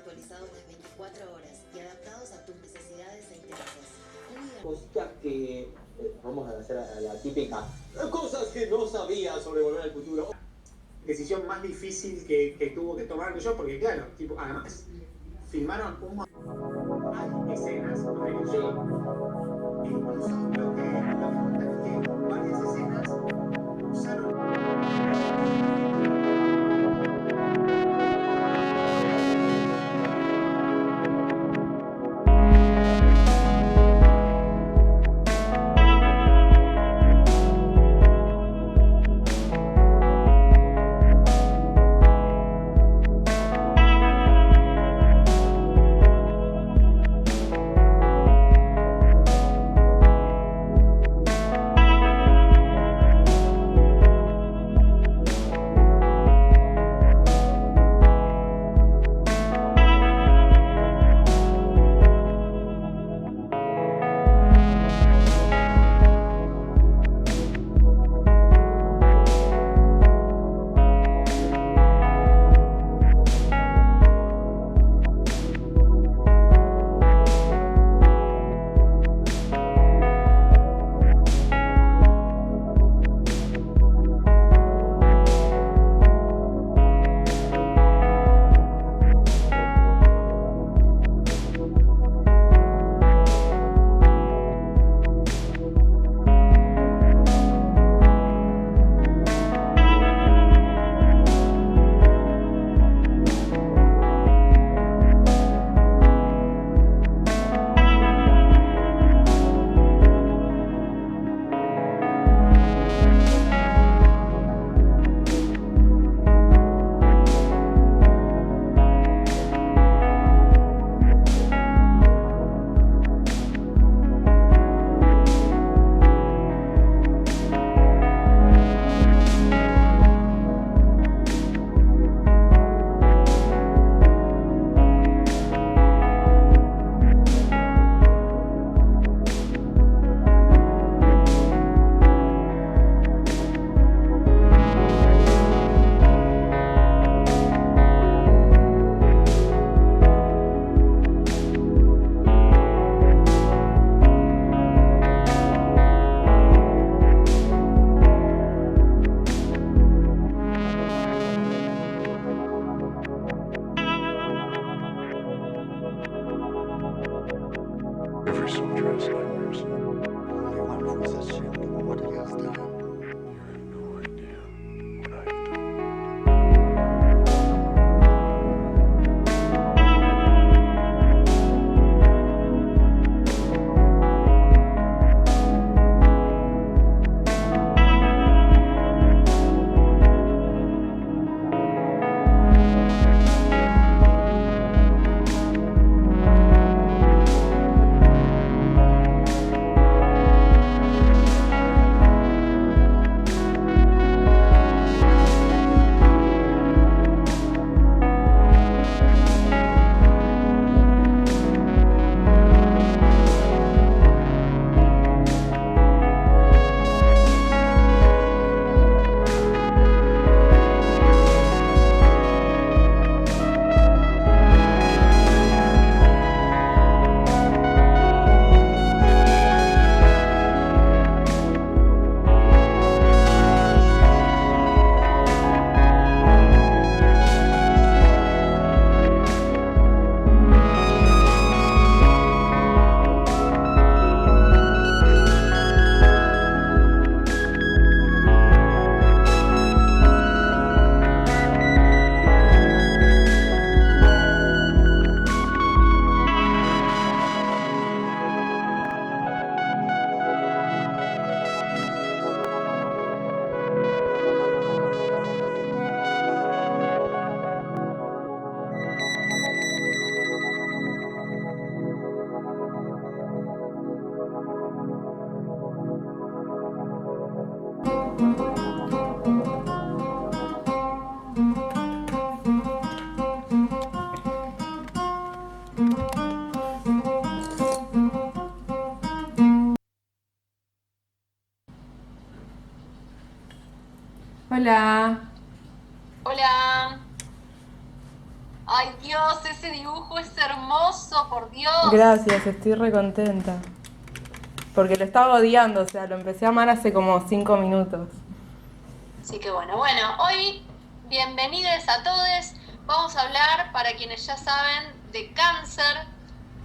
actualizados las 24 horas y adaptados a tus necesidades e intereses. Cositas que vamos a hacer a la típica. Cosas que no sabía sobre Volver al Futuro. Decisión más difícil que tuvo que tomar yo, porque claro, tipo, además filmaron hay escenas donde yo, incluso lo que es que varias escenas usaron. Every soldier has nightmares. Only one who's ashamed of what he has done. You have no idea what I've done. Hola. Hola. Ay Dios, ese dibujo es hermoso, por Dios. Gracias, estoy recontenta. Porque lo estaba odiando, o sea, lo empecé a amar hace como 5 minutos. Así que bueno, hoy bienvenidos a todos. Vamos a hablar, para quienes ya saben, de cáncer,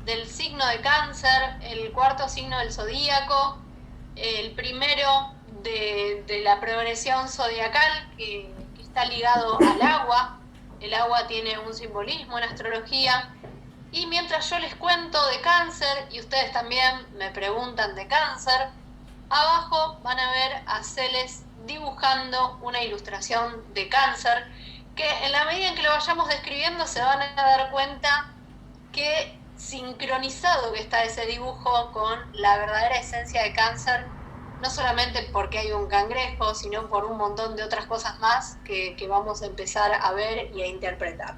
del signo de cáncer, el cuarto signo del zodíaco, el primero de la progresión zodiacal que está ligado al agua. El agua tiene un simbolismo en astrología. Y mientras yo les cuento de cáncer y ustedes también me preguntan de cáncer, abajo van a ver a Celes dibujando una ilustración de cáncer que en la medida en que lo vayamos describiendo se van a dar cuenta que sincronizado que está ese dibujo con la verdadera esencia de cáncer, no solamente porque hay un cangrejo, sino por un montón de otras cosas más que vamos a empezar a ver y a interpretar.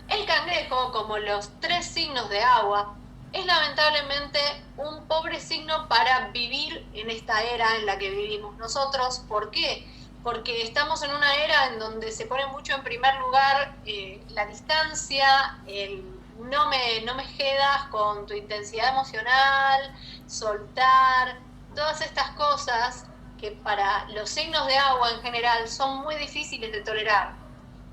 El cangrejo, como los 3 signos de agua, es lamentablemente un pobre signo para vivir en esta era en la que vivimos nosotros. ¿Por qué? Porque estamos en una era en donde se pone mucho en primer lugar la distancia, el no me jedas con tu intensidad emocional, soltar, todas estas cosas que para los signos de agua en general son muy difíciles de tolerar.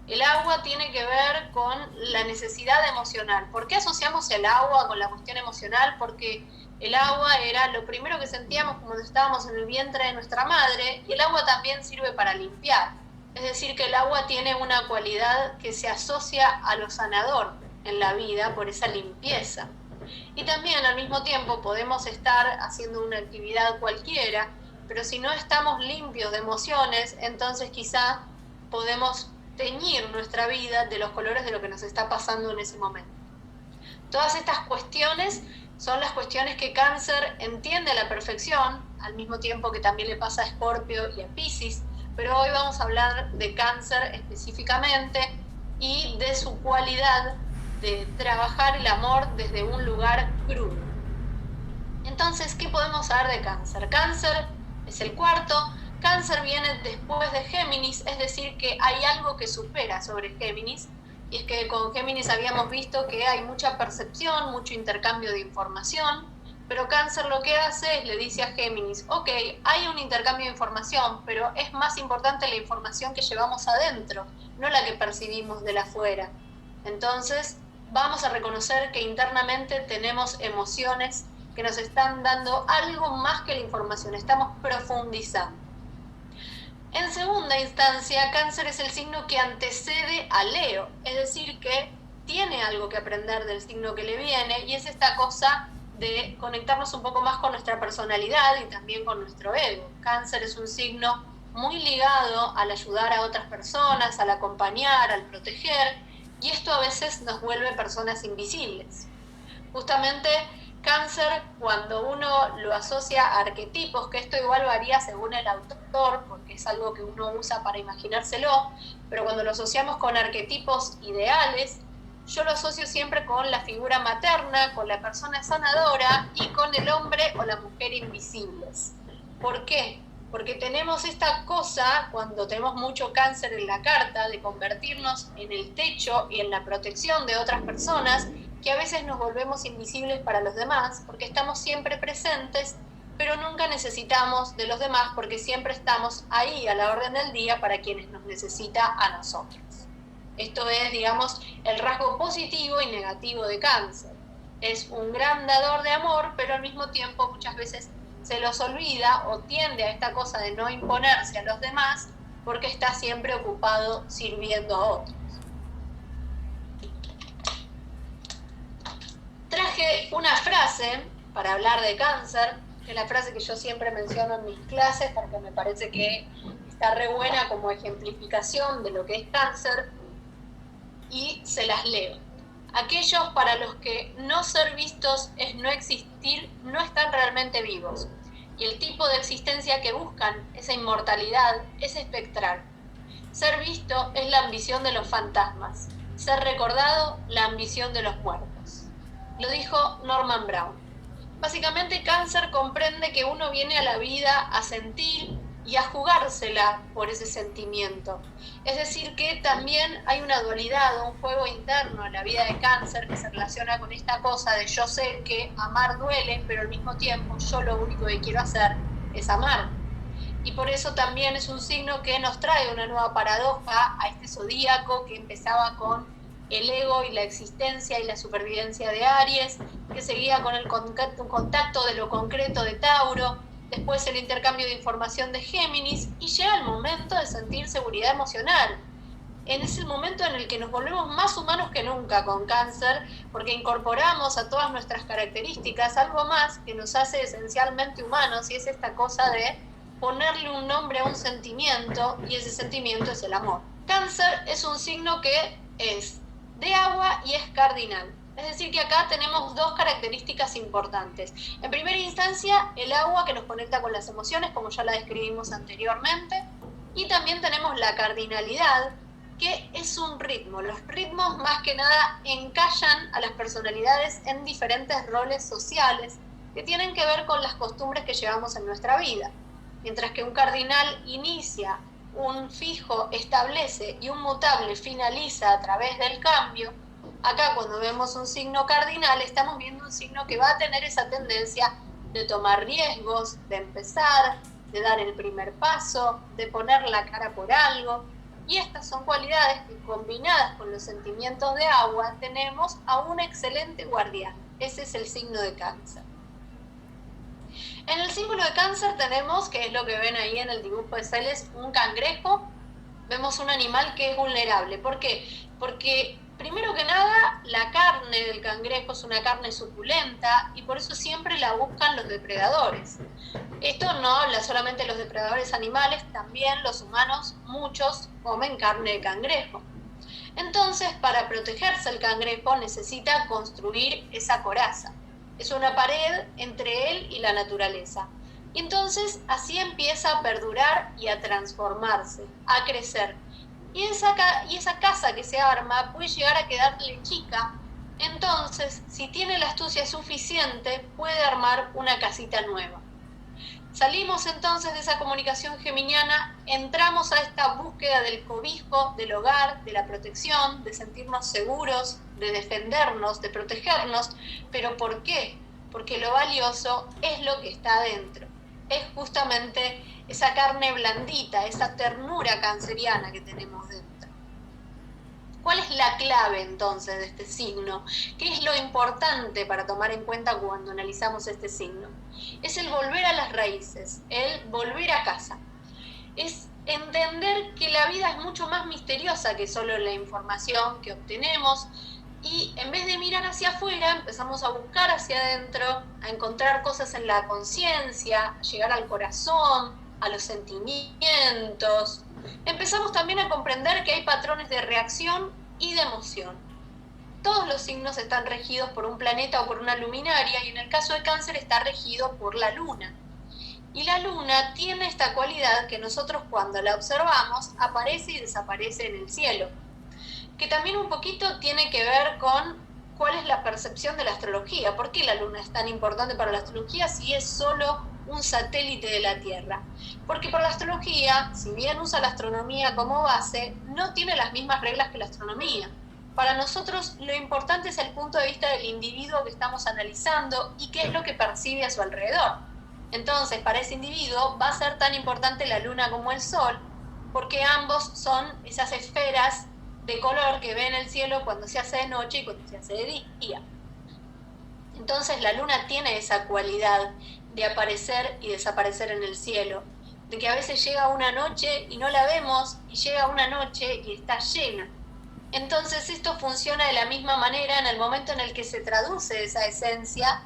El agua tiene que ver con la necesidad emocional. ¿Por qué asociamos el agua con la cuestión emocional? Porque el agua era lo primero que sentíamos cuando estábamos en el vientre de nuestra madre, y el agua también sirve para limpiar. Es decir, que el agua tiene una cualidad que se asocia a lo sanador en la vida por esa limpieza. Y también al mismo tiempo podemos estar haciendo una actividad cualquiera, pero si no estamos limpios de emociones, entonces quizá podemos teñir nuestra vida de los colores de lo que nos está pasando en ese momento. Todas estas cuestiones son las cuestiones que Cáncer entiende a la perfección, al mismo tiempo que también le pasa a Escorpio y a Piscis, pero hoy vamos a hablar de Cáncer específicamente y de su cualidad de trabajar el amor desde un lugar crudo. Entonces, ¿qué podemos saber de Cáncer? Cáncer es el cuarto. Cáncer viene después de Géminis, es decir, que hay algo que supera sobre Géminis, y es que con Géminis habíamos visto que hay mucha percepción, mucho intercambio de información, pero Cáncer lo que hace es le dice a Géminis, ok, hay un intercambio de información, pero es más importante la información que llevamos adentro, no la que percibimos de la afuera. Entonces, vamos a reconocer que internamente tenemos emociones que nos están dando algo más que la información, estamos profundizando. En segunda instancia, Cáncer es el signo que antecede a Leo, es decir, que tiene algo que aprender del signo que le viene, y es esta cosa de conectarnos un poco más con nuestra personalidad y también con nuestro ego. Cáncer es un signo muy ligado al ayudar a otras personas, al acompañar, al proteger, y esto a veces nos vuelve personas invisibles. Justamente Cáncer, cuando uno lo asocia a arquetipos, que esto igual varía según el autor, porque es algo que uno usa para imaginárselo, pero cuando lo asociamos con arquetipos ideales, yo lo asocio siempre con la figura materna, con la persona sanadora y con el hombre o la mujer invisibles. ¿Por qué? Porque tenemos esta cosa, cuando tenemos mucho Cáncer en la carta, de convertirnos en el techo y en la protección de otras personas, que a veces nos volvemos invisibles para los demás, porque estamos siempre presentes, pero nunca necesitamos de los demás, porque siempre estamos ahí a la orden del día para quienes nos necesita a nosotros. Esto es, digamos, el rasgo positivo y negativo de Cáncer. Es un gran dador de amor, pero al mismo tiempo muchas veces se los olvida o tiende a esta cosa de no imponerse a los demás, porque está siempre ocupado sirviendo a otros. Traje una frase para hablar de Cáncer, que es la frase que yo siempre menciono en mis clases porque me parece que está re buena como ejemplificación de lo que es Cáncer, y se las leo. Aquellos para los que no ser vistos es no existir, no están realmente vivos, y el tipo de existencia que buscan, esa inmortalidad, es espectral. Ser visto es la ambición de los fantasmas, ser recordado, la ambición de los muertos. Lo dijo Norman Brown. Básicamente, Cáncer comprende que uno viene a la vida a sentir y a jugársela por ese sentimiento. Es decir, que también hay una dualidad, un juego interno en la vida de Cáncer que se relaciona con esta cosa de yo sé que amar duele, pero al mismo tiempo yo lo único que quiero hacer es amar. Y por eso también es un signo que nos trae una nueva paradoja a este zodíaco que empezaba con el ego y la existencia y la supervivencia de Aries, que seguía con el contacto de lo concreto de Tauro, después el intercambio de información de Géminis, y llega el momento de sentir seguridad emocional. Es el momento en el que nos volvemos más humanos que nunca con Cáncer, porque incorporamos a todas nuestras características algo más que nos hace esencialmente humanos, y es esta cosa de ponerle un nombre a un sentimiento, y ese sentimiento es el amor. Cáncer es un signo que es de agua y es cardinal. Es decir, que acá tenemos dos características importantes. En primera instancia, el agua que nos conecta con las emociones, como ya la describimos anteriormente, y también tenemos la cardinalidad, que es un ritmo. Los ritmos más que nada encallan a las personalidades en diferentes roles sociales que tienen que ver con las costumbres que llevamos en nuestra vida. Mientras que un cardinal inicia, un fijo establece y un mutable finaliza a través del cambio, acá cuando vemos un signo cardinal estamos viendo un signo que va a tener esa tendencia de tomar riesgos, de empezar, de dar el primer paso, de poner la cara por algo, y estas son cualidades que combinadas con los sentimientos de agua tenemos a un excelente guardián. Ese es el signo de Cáncer. En el símbolo de Cáncer tenemos, que es lo que ven ahí en el dibujo de Celes, un cangrejo. Vemos un animal que es vulnerable. ¿Por qué? Porque primero que nada la carne del cangrejo es una carne suculenta y por eso siempre la buscan los depredadores. Esto no habla solamente de los depredadores animales, también los humanos, muchos comen carne de cangrejo. Entonces, para protegerse el cangrejo necesita construir esa coraza. Es una pared entre él y la naturaleza. Y entonces así empieza a perdurar y a transformarse, a crecer. Y esa casa que se arma puede llegar a quedarle chica. Entonces, si tiene la astucia suficiente, puede armar una casita nueva. Salimos entonces de esa comunicación geminiana, entramos a esta búsqueda del cobijo, del hogar, de la protección, de sentirnos seguros, de defendernos, de protegernos. ¿Pero por qué? Porque lo valioso es lo que está adentro. Es justamente esa carne blandita, esa ternura canceriana que tenemos dentro. ¿Cuál es la clave entonces de este signo? ¿Qué es lo importante para tomar en cuenta cuando analizamos este signo? Es el volver a las raíces, el volver a casa. Es entender que la vida es mucho más misteriosa que solo la información que obtenemos, y en vez de mirar hacia afuera, empezamos a buscar hacia adentro, a encontrar cosas en la conciencia, a llegar al corazón, a los sentimientos. Empezamos también a comprender que hay patrones de reacción y de emoción. Todos los signos están regidos por un planeta o por una luminaria, y en el caso de Cáncer está regido por la luna. Y la luna tiene esta cualidad que nosotros cuando la observamos aparece y desaparece en el cielo, que también un poquito tiene que ver con cuál es la percepción de la astrología. ¿Por qué la luna es tan importante para la astrología si es solo un satélite de la Tierra? Porque por la astrología, si bien usa la astronomía como base, no tiene las mismas reglas que la astronomía. Para nosotros lo importante es el punto de vista del individuo que estamos analizando y qué es lo que percibe a su alrededor. Entonces, para ese individuo va a ser tan importante la luna como el sol, porque ambos son esas esferas de color que ve en el cielo cuando se hace de noche y cuando se hace de día. Entonces la luna tiene esa cualidad de aparecer y desaparecer en el cielo, de que a veces llega una noche y no la vemos, y llega una noche y está llena. Entonces esto funciona de la misma manera en el momento en el que se traduce esa esencia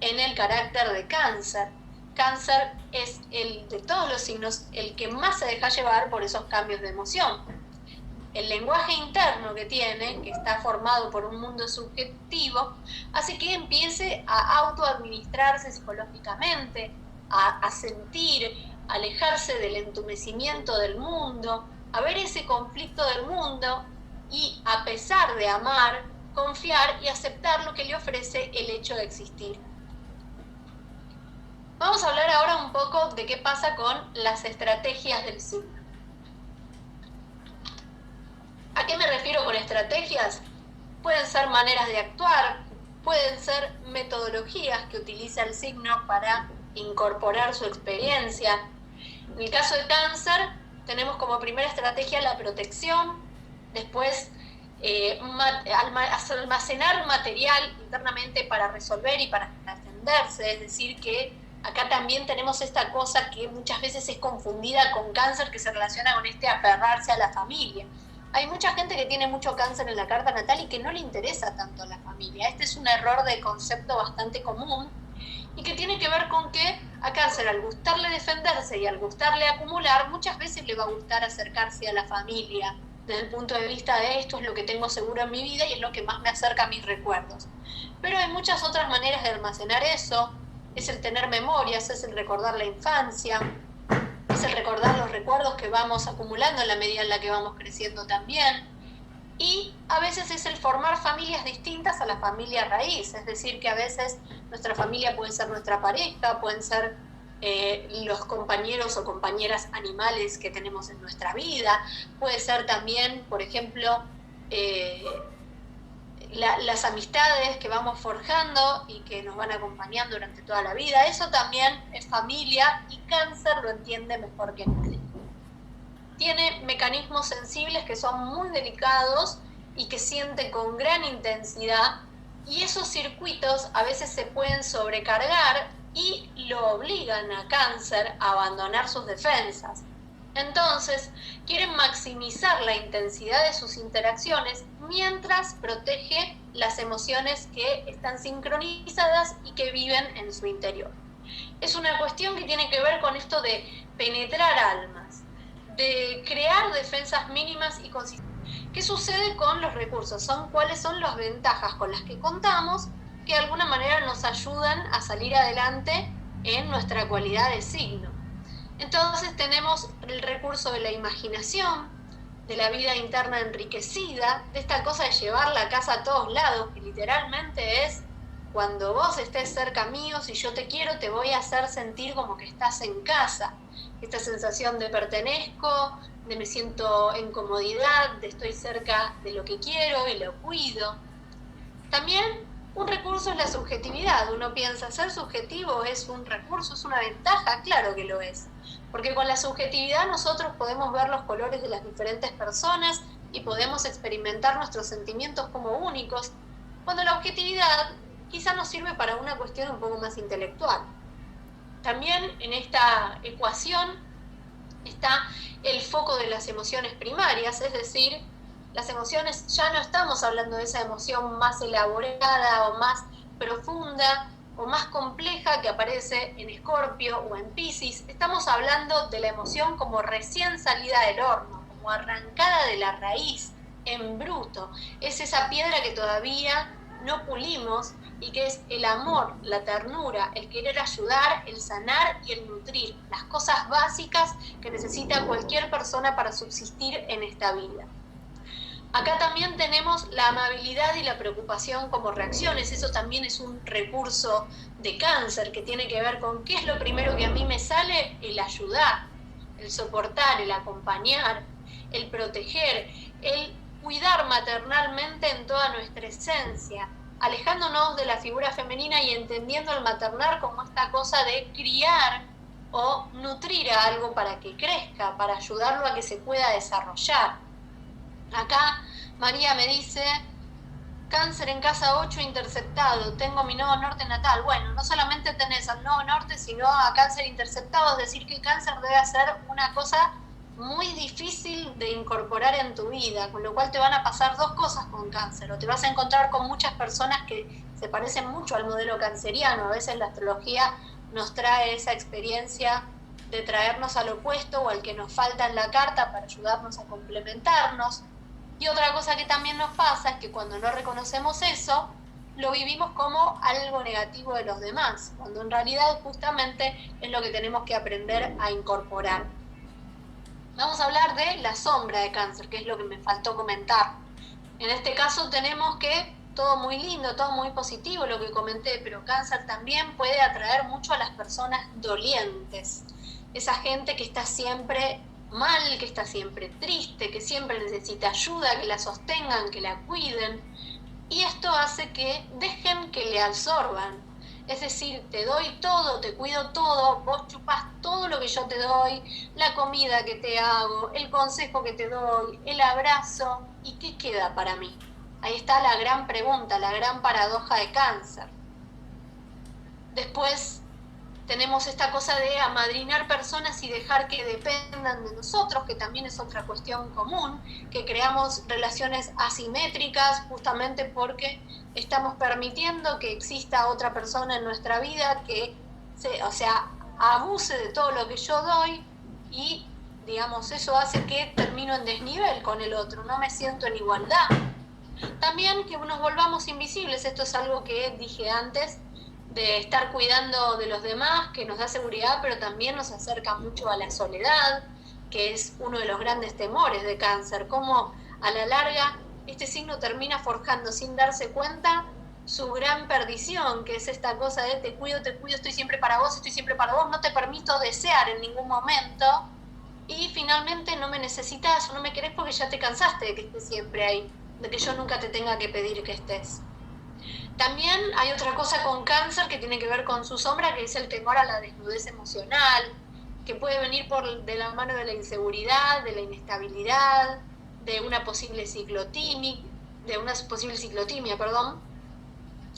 en el carácter de Cáncer. Cáncer es el de todos los signos el que más se deja llevar por esos cambios de emoción. El lenguaje interno que tiene, que está formado por un mundo subjetivo, hace que empiece a autoadministrarse psicológicamente, a sentir, a alejarse del entumecimiento del mundo, a ver ese conflicto del mundo y, a pesar de amar, confiar y aceptar lo que le ofrece el hecho de existir. Vamos a hablar ahora un poco poco de qué pasa con las estrategias del signo. ¿A qué me refiero con estrategias? Pueden ser maneras de actuar, pueden ser metodologías que utiliza el signo para incorporar su experiencia. En el caso de Cáncer, tenemos como primera estrategia la protección, después almacenar material internamente para resolver y para defenderse, es decir, que acá también tenemos esta cosa que muchas veces es confundida con Cáncer, que se relaciona con aferrarse a la familia. Hay mucha gente que tiene mucho Cáncer en la carta natal y que no le interesa tanto la familia. Este es un error de concepto bastante común y que tiene que ver con que a Cáncer, al gustarle defenderse y al gustarle acumular, muchas veces le va a gustar acercarse a la familia desde el punto de vista de esto es lo que tengo seguro en mi vida y es lo que más me acerca a mis recuerdos. Pero hay muchas otras maneras de almacenar eso. Es el tener memorias, es el recordar la infancia, es el recordar los recuerdos que vamos acumulando en la medida en la que vamos creciendo también. Y a veces es el formar familias distintas a la familia raíz, es decir, que a veces nuestra familia puede ser nuestra pareja, pueden ser los compañeros o compañeras animales que tenemos en nuestra vida, puede ser también, por ejemplo, las amistades que vamos forjando y que nos van acompañando durante toda la vida. Eso también es familia y Cáncer lo entiende mejor que nadie. Tiene mecanismos sensibles que son muy delicados y que siente con gran intensidad, y esos circuitos a veces se pueden sobrecargar y lo obligan a Cáncer a abandonar sus defensas. Entonces, quieren maximizar la intensidad de sus interacciones mientras protege las emociones que están sincronizadas y que viven en su interior. Es una cuestión que tiene que ver con esto de penetrar almas, de crear defensas mínimas y consistentes. ¿Qué sucede con los recursos? ¿Cuáles son las ventajas con las que contamos que de alguna manera nos ayudan a salir adelante en nuestra cualidad de signo? Entonces tenemos el recurso de la imaginación, de la vida interna enriquecida, de esta cosa de llevar la casa a todos lados, que literalmente es cuando vos estés cerca mío, si yo te quiero, te voy a hacer sentir como que estás en casa. Esta sensación de pertenezco, de me siento en comodidad, de estoy cerca de lo que quiero y lo cuido. También un recurso es la subjetividad. Uno piensa, ser subjetivo es un recurso, es una ventaja, claro que lo es. Porque con la subjetividad nosotros podemos ver los colores de las diferentes personas y podemos experimentar nuestros sentimientos como únicos, cuando la objetividad quizá nos sirve para una cuestión un poco más intelectual. También en esta ecuación está el foco de las emociones primarias, es decir, las emociones, ya no estamos hablando de esa emoción más elaborada o más profunda o más compleja que aparece en Escorpio o en Piscis. Estamos hablando de la emoción como recién salida del horno, como arrancada de la raíz, en bruto. Es esa piedra que todavía no pulimos y que es el amor, la ternura, el querer ayudar, el sanar y el nutrir, las cosas básicas que necesita cualquier persona para subsistir en esta vida. Acá también tenemos la amabilidad y la preocupación como reacciones. Eso también es un recurso de Cáncer que tiene que ver con qué es lo primero que a mí me sale: el ayudar, el soportar, el acompañar, el proteger, el cuidar maternalmente en toda nuestra esencia, alejándonos de la figura femenina y entendiendo el maternar como esta cosa de criar o nutrir a algo para que crezca, para ayudarlo a que se pueda desarrollar. Acá María me dice, Cáncer en casa 8 interceptado, tengo mi nodo norte natal. Bueno, no solamente tenés al nodo norte, sino a Cáncer interceptado, es decir, que Cáncer debe ser una cosa muy difícil de incorporar en tu vida, con lo cual te van a pasar dos cosas con Cáncer, o te vas a encontrar con muchas personas que se parecen mucho al modelo canceriano. A veces la astrología nos trae esa experiencia de traernos al opuesto o al que nos falta en la carta para ayudarnos a complementarnos. Y otra cosa que también nos pasa es que cuando no reconocemos eso, lo vivimos como algo negativo de los demás, cuando en realidad justamente es lo que tenemos que aprender a incorporar. Vamos a hablar de la sombra de Cáncer, que es lo que me faltó comentar. En este caso tenemos que todo muy lindo, todo muy positivo lo que comenté, pero Cáncer también puede atraer mucho a las personas dolientes. Esa gente que está siempre mal, que está siempre triste, que siempre necesita ayuda, que la sostengan, que la cuiden. Y esto hace que dejen que le absorban. Es decir, te doy todo, te cuido todo, vos chupás todo lo que yo te doy, la comida que te hago, el consejo que te doy, el abrazo. ¿Y qué queda para mí? Ahí está la gran pregunta, la gran paradoja de Cáncer. Después tenemos esta cosa de amadrinar personas y dejar que dependan de nosotros, que también es otra cuestión común, que creamos relaciones asimétricas justamente porque estamos permitiendo que exista otra persona en nuestra vida que abuse de todo lo que yo doy y, digamos, eso hace que termino en desnivel con el otro, no me siento en igualdad. También que nos volvamos invisibles, esto es algo que dije antes, de estar cuidando de los demás, que nos da seguridad, pero también nos acerca mucho a la soledad, que es uno de los grandes temores de Cáncer, cómo a la larga este signo termina forjando sin darse cuenta su gran perdición, que es esta cosa de te cuido, estoy siempre para vos, no te permito desear en ningún momento, y finalmente no me necesitas o no me querés porque ya te cansaste de que estés siempre ahí, de que yo nunca te tenga que pedir que estés. También hay otra cosa con Cáncer que tiene que ver con su sombra, que es el temor a la desnudez emocional, que puede venir de la mano de la inseguridad, de la inestabilidad, de una posible ciclotimia,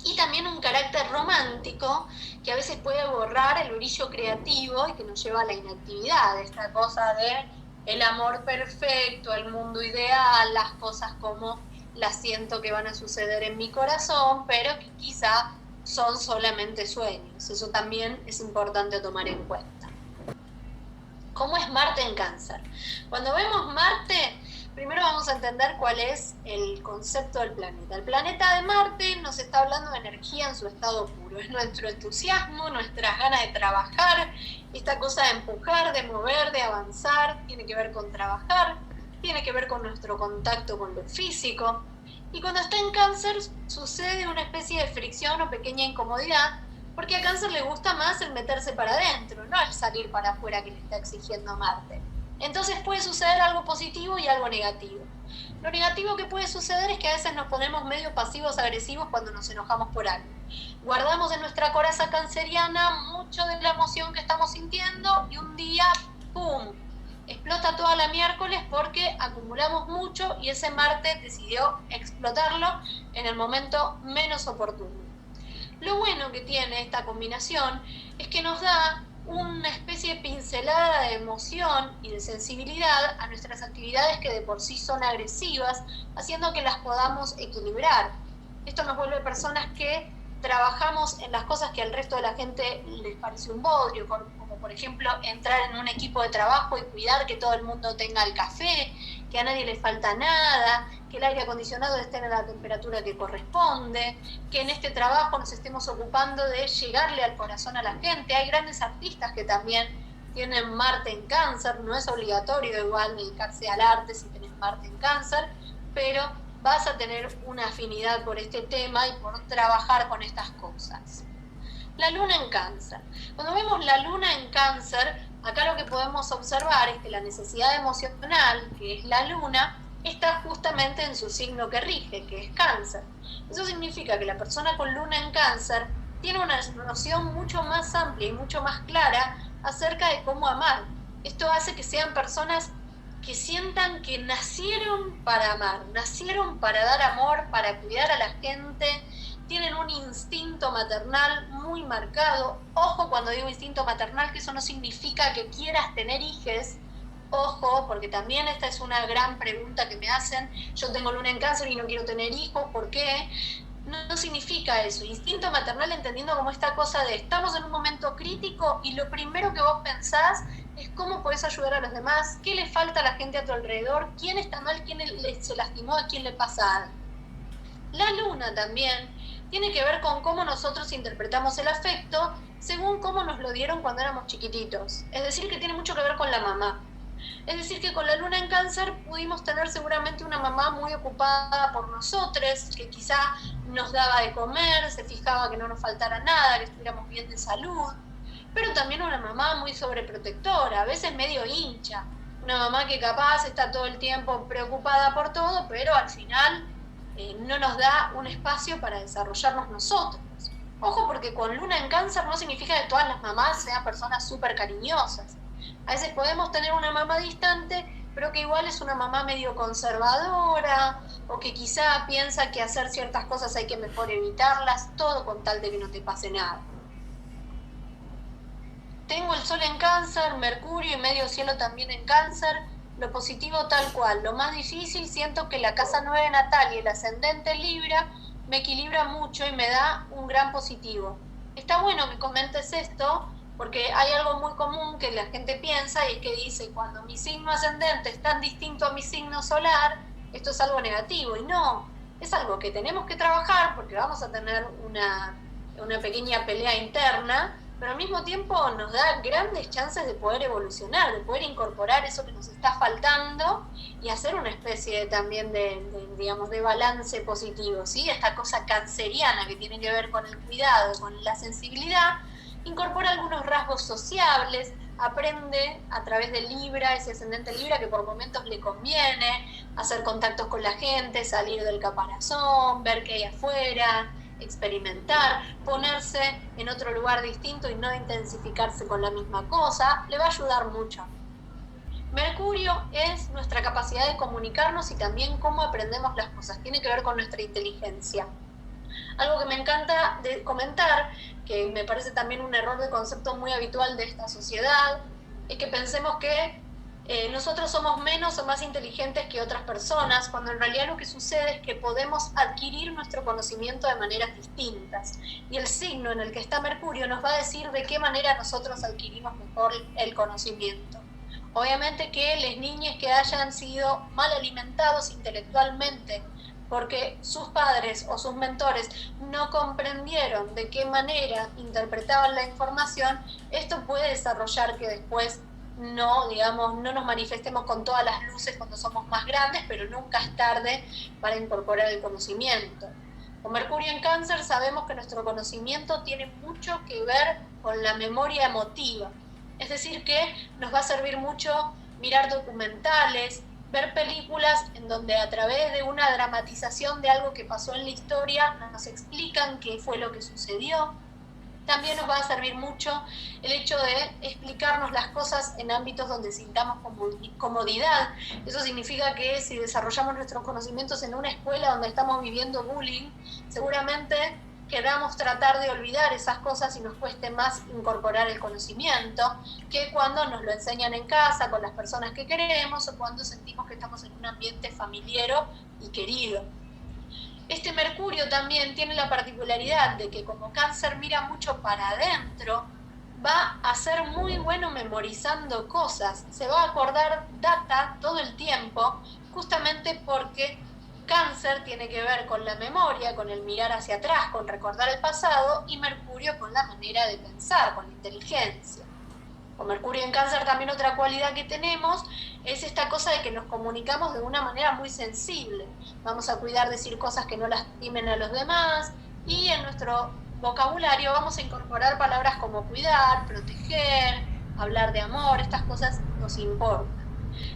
y también un carácter romántico que a veces puede borrar el brillo creativo y que nos lleva a la inactividad, esta cosa de el amor perfecto, el mundo ideal, las cosas como las siento que van a suceder en mi corazón, pero que quizá son solamente sueños. Eso también es importante tomar en cuenta. ¿Cómo es Marte en Cáncer? Cuando vemos Marte, primero vamos a entender cuál es el concepto del planeta. El planeta de Marte nos está hablando de energía en su estado puro. Es nuestro entusiasmo, nuestras ganas de trabajar, esta cosa de empujar, de mover, de avanzar, tiene que ver con trabajar, tiene que ver con nuestro contacto con lo físico. Y cuando está en Cáncer sucede una especie de fricción o pequeña incomodidad, porque a Cáncer le gusta más el meterse para adentro, no el salir para afuera que le está exigiendo Marte. Entonces puede suceder algo positivo y algo negativo. Lo negativo que puede suceder es que a veces nos ponemos medio pasivos agresivos cuando nos enojamos por algo. Guardamos en nuestra coraza canceriana mucho de la emoción que estamos sintiendo y un día, ¡pum!, explota toda la miércoles porque acumulamos mucho y ese Marte decidió explotarlo en el momento menos oportuno. Lo bueno que tiene esta combinación es que nos da una especie de pincelada de emoción y de sensibilidad a nuestras actividades que de por sí son agresivas, haciendo que las podamos equilibrar. Esto nos vuelve personas que trabajamos en las cosas que al resto de la gente les parece un bodrio, como por ejemplo entrar en un equipo de trabajo y cuidar que todo el mundo tenga el café, que a nadie le falta nada, que el aire acondicionado esté en la temperatura que corresponde, que en este trabajo nos estemos ocupando de llegarle al corazón a la gente. Hay grandes artistas que también tienen Marte en Cáncer, no es obligatorio igual dedicarse al arte si tenés Marte en Cáncer, pero vas a tener una afinidad por este tema y por trabajar con estas cosas. La luna en Cáncer. Cuando vemos la luna en Cáncer, acá lo que podemos observar es que la necesidad emocional, que es la luna, está justamente en su signo que rige, que es Cáncer. Eso significa que la persona con luna en Cáncer tiene una noción mucho más amplia y mucho más clara acerca de cómo amar. Esto hace que sean personas que sientan que nacieron para amar, nacieron para dar amor, para cuidar a la gente, tienen un instinto maternal muy marcado. Ojo cuando digo instinto maternal, que eso no significa que quieras tener hijes. Ojo, porque también esta es una gran pregunta que me hacen. Yo tengo luna en Cáncer y no quiero tener hijos, ¿por qué? No significa eso. Instinto maternal entendiendo como esta cosa de estamos en un momento crítico y lo primero que vos pensás es cómo podés ayudar a los demás, qué le falta a la gente a tu alrededor, quién está mal, quién se lastimó, a quién le pasa algo. La luna también tiene que ver con cómo nosotros interpretamos el afecto según cómo nos lo dieron cuando éramos chiquititos. Es decir, que tiene mucho que ver con la mamá. Es decir, que con la luna en Cáncer pudimos tener seguramente una mamá muy ocupada por nosotros, que quizá nos daba de comer, se fijaba que no nos faltara nada, que estuviéramos bien de salud, pero también una mamá muy sobreprotectora, a veces medio hincha, una mamá que capaz está todo el tiempo preocupada por todo, pero al final no nos da un espacio para desarrollarnos nosotros. Ojo, porque con luna en Cáncer no significa que todas las mamás sean personas súper cariñosas. A veces podemos tener una mamá distante, pero que igual es una mamá medio conservadora, o que quizá piensa que hacer ciertas cosas hay que mejor evitarlas, todo con tal de que no te pase nada. Tengo el Sol en Cáncer, Mercurio y medio cielo también en Cáncer, lo positivo tal cual. Lo más difícil, siento que la casa 9 natal y el ascendente Libra me equilibra mucho y me da un gran positivo. Está bueno que comentes esto, porque hay algo muy común que la gente piensa y es que dice, cuando mi signo ascendente es tan distinto a mi signo solar, esto es algo negativo. Y no, es algo que tenemos que trabajar porque vamos a tener una pequeña pelea interna, pero al mismo tiempo nos da grandes chances de poder evolucionar, de poder incorporar eso que nos está faltando y hacer una especie también de balance positivo, ¿sí? Esta cosa canceriana que tiene que ver con el cuidado, con la sensibilidad, incorpora algunos rasgos sociables, aprende a través de Libra, ese ascendente Libra que por momentos le conviene, hacer contactos con la gente, salir del caparazón, ver qué hay afuera, experimentar, ponerse en otro lugar distinto y no intensificarse con la misma cosa, le va a ayudar mucho. Mercurio es nuestra capacidad de comunicarnos y también cómo aprendemos las cosas, tiene que ver con nuestra inteligencia. Algo que me encanta de comentar, que me parece también un error de concepto muy habitual de esta sociedad, es que pensemos que nosotros somos menos o más inteligentes que otras personas, cuando en realidad lo que sucede es que podemos adquirir nuestro conocimiento de maneras distintas. Y el signo en el que está Mercurio nos va a decir de qué manera nosotros adquirimos mejor el conocimiento. Obviamente que las niñas que hayan sido mal alimentados intelectualmente, porque sus padres o sus mentores no comprendieron de qué manera interpretaban la información, esto puede desarrollar que después no nos manifestemos con todas las luces cuando somos más grandes, pero nunca es tarde para incorporar el conocimiento. Con Mercurio en Cáncer sabemos que nuestro conocimiento tiene mucho que ver con la memoria emotiva, es decir que nos va a servir mucho mirar documentales, ver películas en donde a través de una dramatización de algo que pasó en la historia nos explican qué fue lo que sucedió. También nos va a servir mucho el hecho de explicarnos las cosas en ámbitos donde sintamos comodidad. Eso significa que si desarrollamos nuestros conocimientos en una escuela donde estamos viviendo bullying, seguramente queramos tratar de olvidar esas cosas y nos cueste más incorporar el conocimiento que cuando nos lo enseñan en casa, con las personas que queremos o cuando sentimos que estamos en un ambiente familiar y querido. Este Mercurio también tiene la particularidad de que como Cáncer mira mucho para adentro, va a ser muy bueno memorizando cosas, se va a acordar data todo el tiempo, justamente porque Cáncer tiene que ver con la memoria, con el mirar hacia atrás, con recordar el pasado, y Mercurio con la manera de pensar, con la inteligencia. Con Mercurio en Cáncer también otra cualidad que tenemos es esta cosa de que nos comunicamos de una manera muy sensible. Vamos a cuidar decir cosas que no lastimen a los demás y en nuestro vocabulario vamos a incorporar palabras como cuidar, proteger, hablar de amor, estas cosas nos importan.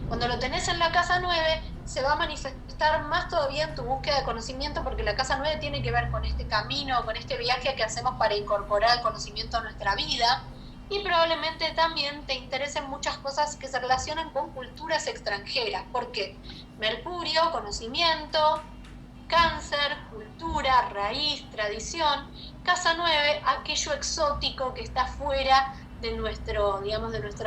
Cuando lo tenés en la casa 9 se va a manifestar más todavía en tu búsqueda de conocimiento porque la casa 9 tiene que ver con este camino, con este viaje que hacemos para incorporar el conocimiento a nuestra vida. Y probablemente también te interesen muchas cosas que se relacionan con culturas extranjeras. ¿Por qué? Mercurio, conocimiento, Cáncer, cultura, raíz, tradición. Casa 9, aquello exótico que está fuera de nuestro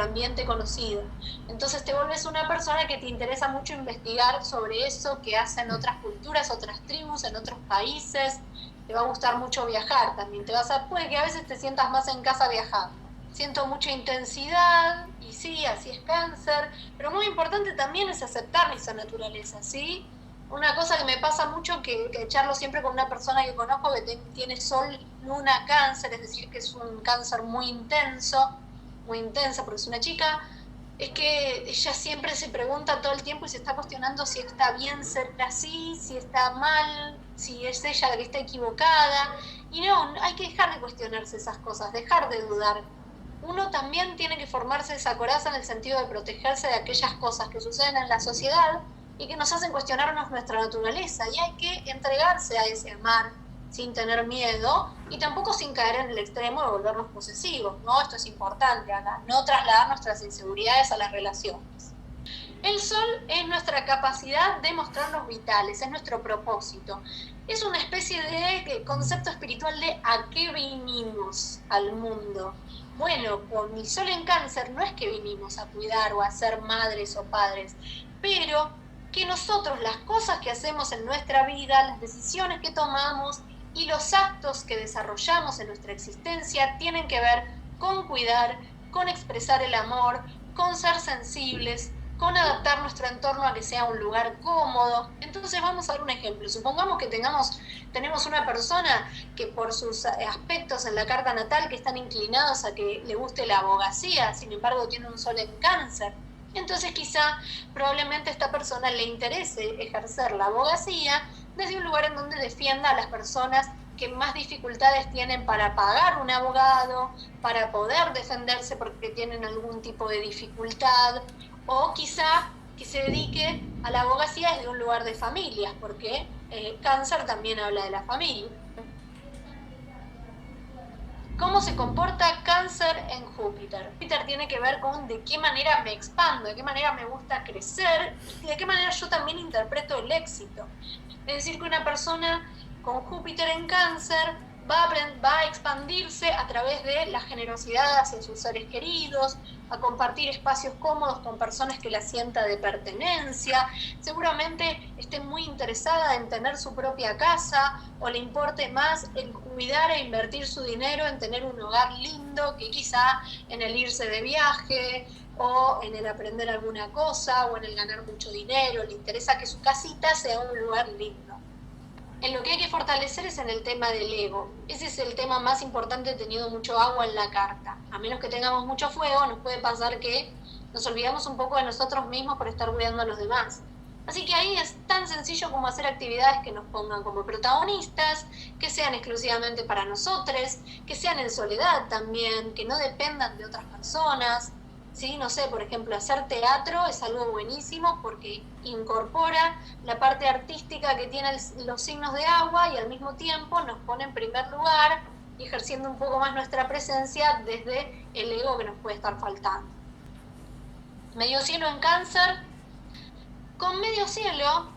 ambiente conocido. Entonces te vuelves una persona que te interesa mucho investigar sobre eso que hacen otras culturas, otras tribus, en otros países. Te va a gustar mucho viajar también. Puede que a veces te sientas más en casa viajando. Siento mucha intensidad, y sí, así es Cáncer, pero muy importante también es aceptar esa naturaleza, ¿sí? Una cosa que me pasa mucho, que charlo siempre con una persona que conozco que tiene Sol, Luna, Cáncer, es decir, que es un Cáncer muy intenso, muy intensa, porque es una chica, es que ella siempre se pregunta todo el tiempo y se está cuestionando si está bien ser así, si está mal, si es ella la que está equivocada. Y no, hay que dejar de cuestionarse esas cosas, dejar de dudar. Uno también tiene que formarse esa coraza en el sentido de protegerse de aquellas cosas que suceden en la sociedad y que nos hacen cuestionarnos nuestra naturaleza. Y hay que entregarse a ese amar sin tener miedo y tampoco sin caer en el extremo de volvernos posesivos, ¿no? Esto es importante acá, no trasladar nuestras inseguridades a las relaciones. El sol es nuestra capacidad de mostrarnos vitales, es nuestro propósito. Es una especie de concepto espiritual de a qué vinimos al mundo. Bueno, con mi sol en Cáncer no es que vinimos a cuidar o a ser madres o padres, pero que nosotros las cosas que hacemos en nuestra vida, las decisiones que tomamos y los actos que desarrollamos en nuestra existencia tienen que ver con cuidar, con expresar el amor, con ser sensibles, con adaptar nuestro entorno a que sea un lugar cómodo. Entonces vamos a dar un ejemplo. Supongamos que tenemos una persona que por sus aspectos en la carta natal que están inclinados a que le guste la abogacía, sin embargo tiene un sol en Cáncer. Entonces quizá probablemente a esta persona le interese ejercer la abogacía desde un lugar en donde defienda a las personas que más dificultades tienen para pagar un abogado, para poder defenderse porque tienen algún tipo de dificultad, o quizá que se dedique a la abogacía desde un lugar de familias, porque Cáncer también habla de la familia. ¿Cómo se comporta Cáncer en Júpiter? Júpiter tiene que ver con de qué manera me expando, de qué manera me gusta crecer y de qué manera yo también interpreto el éxito. Es decir, que una persona con Júpiter en Cáncer va a expandirse a través de la generosidad hacia sus seres queridos, a compartir espacios cómodos con personas que la sienta de pertenencia, seguramente esté muy interesada en tener su propia casa o le importe más el cuidar e invertir su dinero en tener un hogar lindo que quizá en el irse de viaje o en el aprender alguna cosa o en el ganar mucho dinero. Le interesa que su casita sea un lugar lindo. En lo que hay que fortalecer es en el tema del ego. Ese es el tema más importante teniendo mucho agua en la carta. A menos que tengamos mucho fuego, nos puede pasar que nos olvidamos un poco de nosotros mismos por estar cuidando a los demás. Así que ahí es tan sencillo como hacer actividades que nos pongan como protagonistas, que sean exclusivamente para nosotros, que sean en soledad también, que no dependan de otras personas. ¿Sí? No sé, por ejemplo, hacer teatro es algo buenísimo porque incorpora la parte artística que tienen los signos de agua y al mismo tiempo nos pone en primer lugar y ejerciendo un poco más nuestra presencia desde el ego que nos puede estar faltando. Medio cielo en Cáncer. Con medio cielo,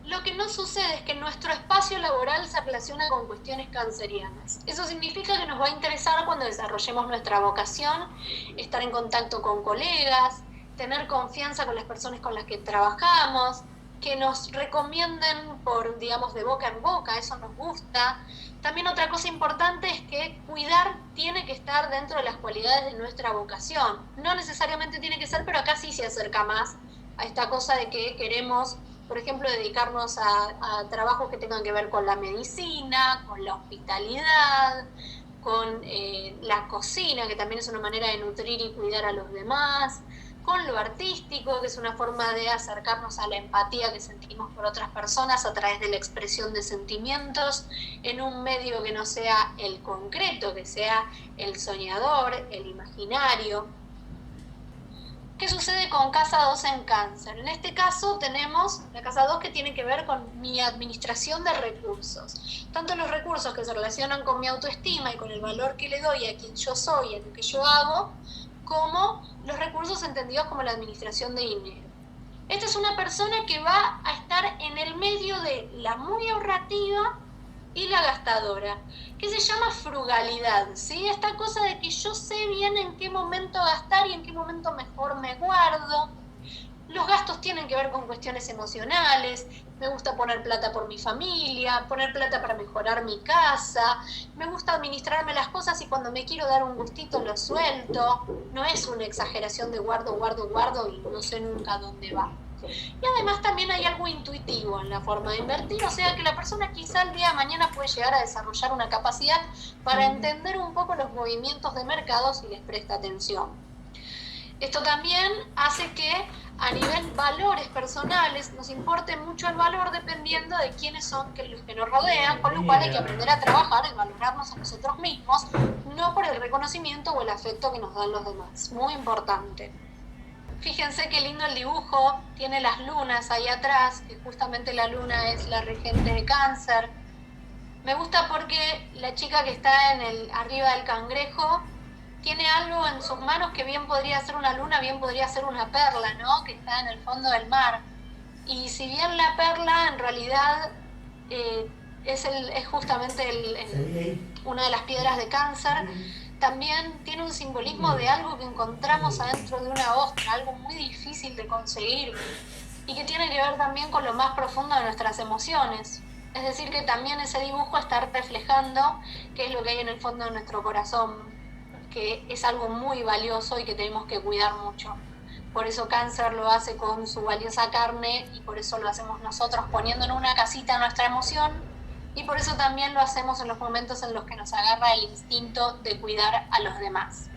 lo que no sucede es que nuestro espacio laboral se relaciona con cuestiones cancerianas. Eso significa que nos va a interesar cuando desarrollemos nuestra vocación, estar en contacto con colegas, tener confianza con las personas con las que trabajamos, que nos recomienden por, digamos, de boca en boca, eso nos gusta. También otra cosa importante es que cuidar tiene que estar dentro de las cualidades de nuestra vocación. No necesariamente tiene que ser, pero acá sí se acerca más a esta cosa de que queremos, por ejemplo, dedicarnos a trabajos que tengan que ver con la medicina, con la hospitalidad, con la cocina, que también es una manera de nutrir y cuidar a los demás, con lo artístico, que es una forma de acercarnos a la empatía que sentimos por otras personas a través de la expresión de sentimientos en un medio que no sea el concreto, que sea el soñador, el imaginario. ¿Qué sucede con casa 2 en Cáncer? En este caso tenemos la casa 2 que tiene que ver con mi administración de recursos. Tanto los recursos que se relacionan con mi autoestima y con el valor que le doy a quien yo soy y a lo que yo hago, como los recursos entendidos como la administración de dinero. Esta es una persona que va a estar en el medio de la muy ahorrativa y la gastadora, que se llama frugalidad, ¿sí? Esta cosa de que yo sé bien en qué momento gastar y en qué momento mejor me guardo. Los gastos tienen que ver con cuestiones emocionales. Me gusta poner plata por mi familia, poner plata para mejorar mi casa. Me gusta administrarme las cosas y cuando me quiero dar un gustito lo suelto. No es una exageración de guardo y no sé nunca dónde va. Y además también hay algo intuitivo en la forma de invertir, o sea que la persona quizá el día de mañana puede llegar a desarrollar una capacidad para entender un poco los movimientos de mercado si les presta atención. Esto también hace que a nivel valores personales nos importe mucho el valor dependiendo de quiénes son los que nos rodean, con lo cual hay que aprender a trabajar en valorarnos a nosotros mismos, no por el reconocimiento o el afecto que nos dan los demás. Muy importante. Fíjense qué lindo el dibujo, tiene las lunas ahí atrás, que justamente la luna es la regente de Cáncer. Me gusta porque la chica que está arriba del cangrejo tiene algo en sus manos que bien podría ser una luna, bien podría ser una perla, ¿no? Que está en el fondo del mar. Y si bien la perla en realidad es justamente una de las piedras de Cáncer, también tiene un simbolismo de algo que encontramos adentro de una ostra, algo muy difícil de conseguir y que tiene que ver también con lo más profundo de nuestras emociones. Es decir, que también ese dibujo está reflejando qué es lo que hay en el fondo de nuestro corazón, que es algo muy valioso y que tenemos que cuidar mucho. Por eso Cáncer lo hace con su valiosa carne y por eso lo hacemos nosotros poniendo en una casita nuestra emoción y por eso también lo hacemos en los momentos en los que nos agarra el instinto de cuidar a los demás.